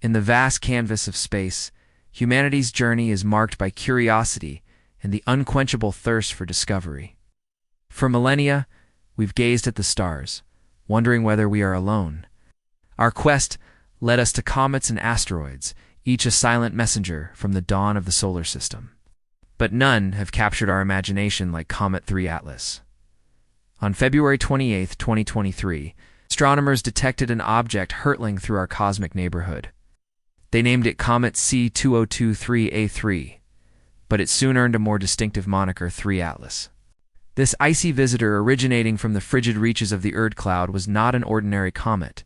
In the vast canvas of space, humanity's journey is marked by curiosity and the unquenchable thirst for discovery. For millennia, we've gazed at the stars, wondering whether we are alone. Our quest led us to comets and asteroids, each a silent messenger from the dawn of the solar system. But none have captured our imagination like Comet 3 Atlas. On February 28, 2023, astronomers detected an object hurtling through our cosmic neighborhood. They named it Comet C2023A3, but it soon earned a more distinctive moniker, 3 Atlas. This icy visitor originating from the frigid reaches of the Oort cloud was not an ordinary comet.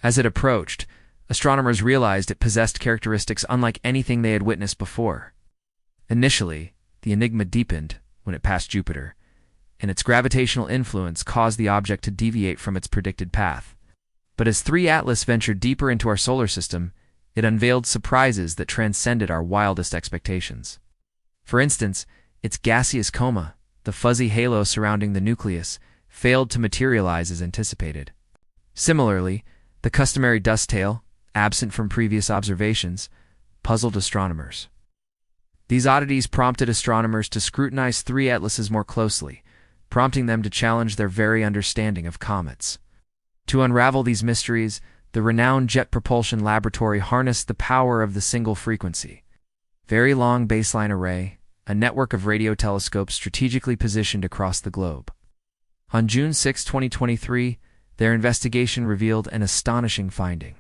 As it approached, astronomers realized it possessed characteristics unlike anything they had witnessed before. Initially, the enigma deepened when it passed Jupiter, and its gravitational influence caused the object to deviate from its predicted path. But as 3 Atlas ventured deeper into our solar system, it unveiled surprises that transcended our wildest expectations. For instance, its gaseous coma, the fuzzy halo surrounding the nucleus, failed to materialize as anticipated. Similarly, the customary dust tail, absent from previous observations, puzzled astronomers. These oddities prompted astronomers to scrutinize 3 Atlases more closely, prompting them to challenge their very understanding of comets. To unravel these mysteries, the renowned Jet Propulsion Laboratory harnessed the power of the single frequency, Very Long Baseline Array, a network of radio telescopes strategically positioned across the globe. On June 6, 2023, their investigation revealed an astonishing finding.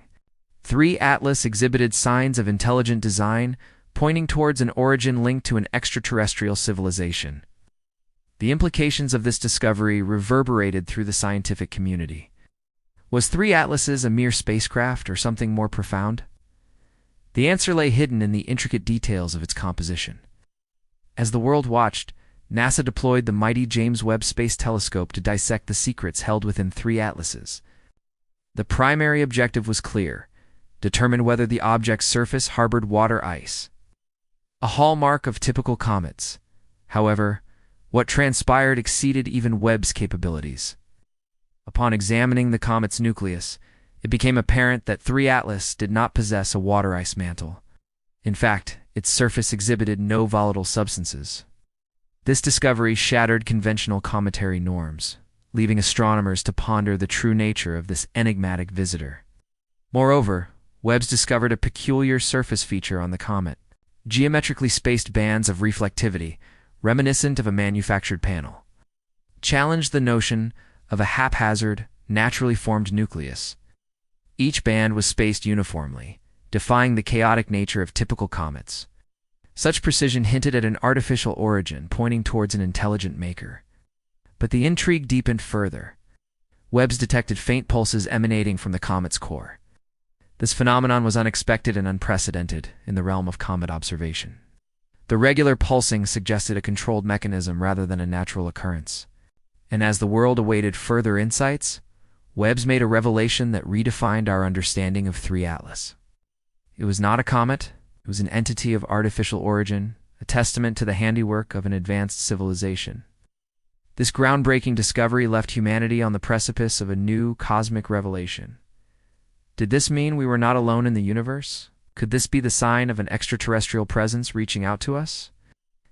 3 Atlas exhibited signs of intelligent design, pointing towards an origin linked to an extraterrestrial civilization. The implications of this discovery reverberated through the scientific community. Was 3 Atlases a mere spacecraft or something more profound? The answer lay hidden in the intricate details of its composition. As the world watched, NASA deployed the mighty James Webb Space Telescope to dissect the secrets held within 3 Atlases. The primary objective was clear: determine whether the object's surface harbored water ice, a hallmark of typical comets. However, what transpired exceeded even Webb's capabilities. Upon examining the comet's nucleus, it became apparent that 3 Atlas did not possess a water ice mantle. In fact, its surface exhibited no volatile substances. This discovery shattered conventional cometary norms, leaving astronomers to ponder the true nature of this enigmatic visitor. Moreover, Webb's discovered a peculiar surface feature on the comet: geometrically spaced bands of reflectivity, reminiscent of a manufactured panel, challenged the notion of a haphazard, naturally formed nucleus. Each band was spaced uniformly, defying the chaotic nature of typical comets. Such precision hinted at an artificial origin, pointing towards an intelligent maker. But the intrigue deepened further. Webb's detected faint pulses emanating from the comet's core. This phenomenon was unexpected and unprecedented in the realm of comet observation. The regular pulsing suggested a controlled mechanism rather than a natural occurrence. And as the world awaited further insights, Webb's made a revelation that redefined our understanding of 3 Atlas. It was not a comet, it was an entity of artificial origin, a testament to the handiwork of an advanced civilization. This groundbreaking discovery left humanity on the precipice of a new cosmic revelation. Did this mean we were not alone in the universe? Could this be the sign of an extraterrestrial presence reaching out to us?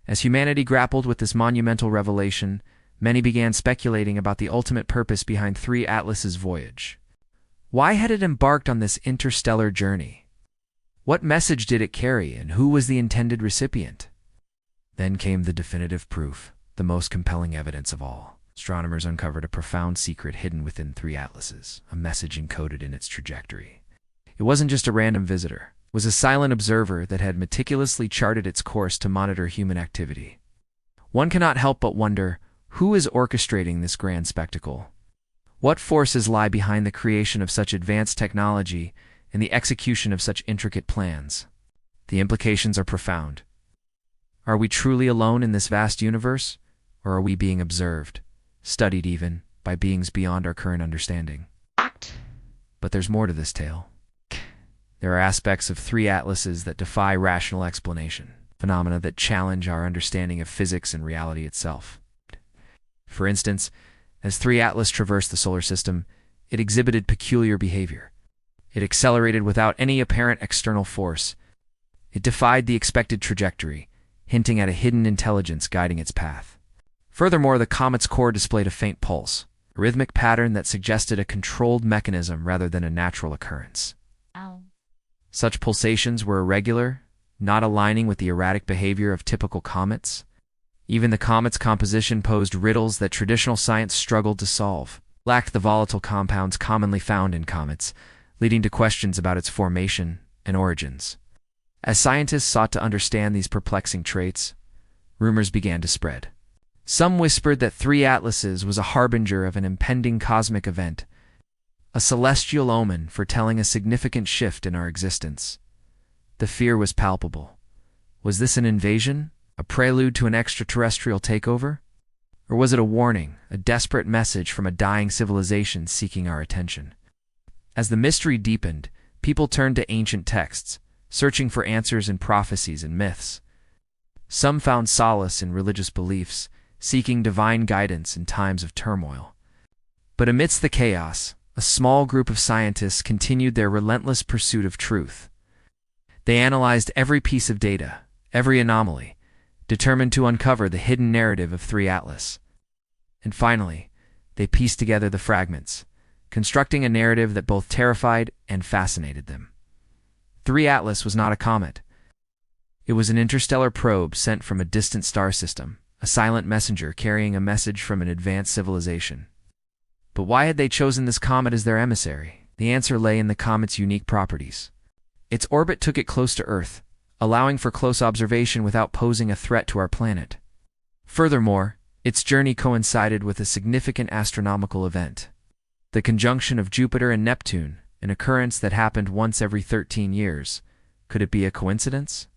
As humanity grappled with this monumental revelation, many began speculating about the ultimate purpose behind 3 Atlas's voyage. Why had it embarked on this interstellar journey? What message did it carry, and who was the intended recipient? Then came the definitive proof, the most compelling evidence of all. Astronomers uncovered a profound secret hidden within 3 Atlases, a message encoded in its trajectory. It wasn't just a random visitor. It was a silent observer that had meticulously charted its course to monitor human activity. One cannot help but wonder, who is orchestrating this grand spectacle? What forces lie behind the creation of such advanced technology and the execution of such intricate plans? The implications are profound. Are we truly alone in this vast universe, or are we being observed, studied even, by beings beyond our current understanding? But there's more to this tale. There are aspects of 3 Atlases that defy rational explanation, phenomena that challenge our understanding of physics and reality itself. For instance, as 3 Atlas traversed the solar system, it exhibited peculiar behavior. It accelerated without any apparent external force. It defied the expected trajectory, hinting at a hidden intelligence guiding its path. Furthermore, the comet's core displayed a faint pulse, a rhythmic pattern that suggested a controlled mechanism rather than a natural occurrence. Ow. Such pulsations were irregular, not aligning with the erratic behavior of typical comets. Even the comet's composition posed riddles that traditional science struggled to solve, lacked the volatile compounds commonly found in comets, leading to questions about its formation and origins. As scientists sought to understand these perplexing traits, rumors began to spread. Some whispered that 3 Atlases was a harbinger of an impending cosmic event, a celestial omen foretelling a significant shift in our existence. The fear was palpable. Was this an invasion, a prelude to an extraterrestrial takeover? Or was it a warning, a desperate message from a dying civilization seeking our attention? As the mystery deepened, people turned to ancient texts, searching for answers in prophecies and myths. Some found solace in religious beliefs, seeking divine guidance in times of turmoil. But amidst the chaos, a small group of scientists continued their relentless pursuit of truth. They analyzed every piece of data, every anomaly, determined to uncover the hidden narrative of 3 Atlas. And finally, they pieced together the fragments, constructing a narrative that both terrified and fascinated them. 3 Atlas was not a comet. It was an interstellar probe sent from a distant star system, a silent messenger carrying a message from an advanced civilization. But why had they chosen this comet as their emissary? The answer lay in the comet's unique properties. Its orbit took it close to Earth, allowing for close observation without posing a threat to our planet. Furthermore, its journey coincided with a significant astronomical event: the conjunction of Jupiter and Neptune, an occurrence that happened once every 13 years. Could it be a coincidence?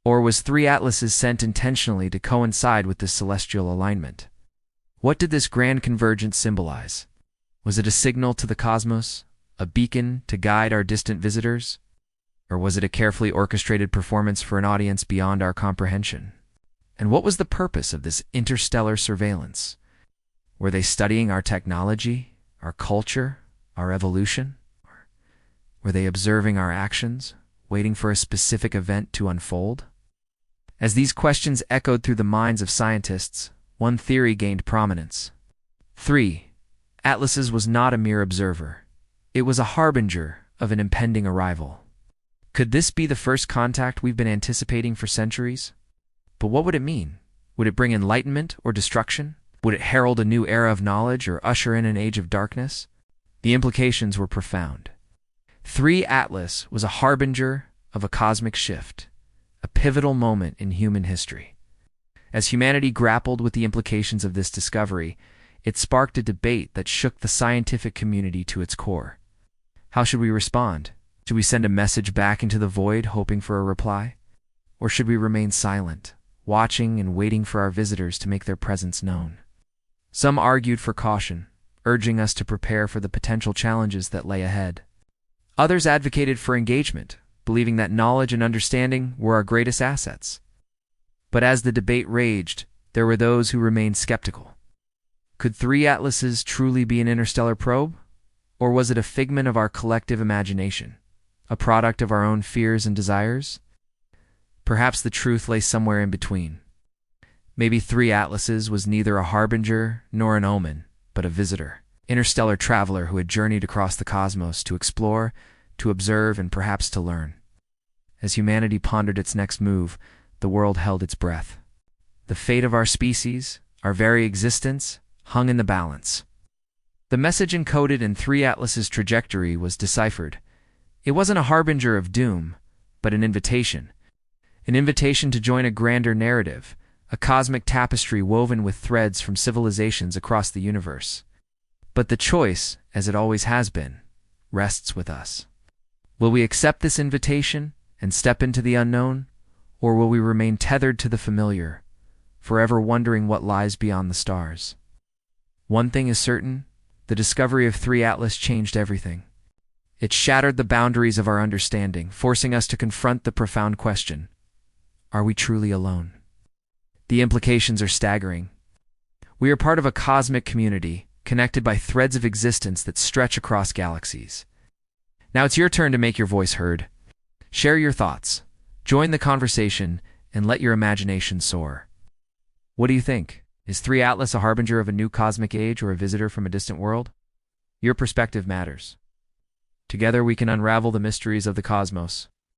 Or was 3 Atlases sent intentionally to coincide with this celestial alignment? What did this grand convergence symbolize? Was it a signal to the cosmos, a beacon to guide our distant visitors? Or was it a carefully orchestrated performance for an audience beyond our comprehension? And what was the purpose of this interstellar surveillance? Were they studying our technology, our culture, our evolution? Or were they observing our actions, waiting for a specific event to unfold? As these questions echoed through the minds of scientists, one theory gained prominence. 3 Atlases was not a mere observer. It was a harbinger of an impending arrival. Could this be the first contact we've been anticipating for centuries? But what would it mean? Would it bring enlightenment or destruction? Would it herald a new era of knowledge or usher in an age of darkness? The implications were profound. 3 Atlas was a harbinger of a cosmic shift, a pivotal moment in human history. As humanity grappled with the implications of this discovery, it sparked a debate that shook the scientific community to its core. How should we respond? Should we send a message back into the void, hoping for a reply? Or should we remain silent, watching and waiting for our visitors to make their presence known? Some argued for caution, urging us to prepare for the potential challenges that lay ahead. Others advocated for engagement, believing that knowledge and understanding were our greatest assets. But as the debate raged, there were those who remained skeptical. Could 3 Atlases truly be an interstellar probe? Or was it a figment of our collective imagination, a product of our own fears and desires? Perhaps the truth lay somewhere in between. Maybe 3 Atlases was neither a harbinger nor an omen, but a visitor, interstellar traveler who had journeyed across the cosmos to explore, to observe, and perhaps to learn. As humanity pondered its next move, the world held its breath. The fate of our species, our very existence, hung in the balance. The message encoded in 3 Atlases' trajectory was deciphered. It wasn't a harbinger of doom, but an invitation to join a grander narrative, a cosmic tapestry woven with threads from civilizations across the universe. But the choice, as it always has been, rests with us. Will we accept this invitation and step into the unknown, or will we remain tethered to the familiar, forever wondering what lies beyond the stars? One thing is certain: the discovery of 3 Atlas changed everything. It shattered the boundaries of our understanding, forcing us to confront the profound question: are we truly alone? The implications are staggering. We are part of a cosmic community, connected by threads of existence that stretch across galaxies. Now it's your turn to make your voice heard. Share your thoughts, join the conversation, and let your imagination soar. What do you think? Is 3 Atlas a harbinger of a new cosmic age or a visitor from a distant world? Your perspective matters. Together we can unravel the mysteries of the cosmos.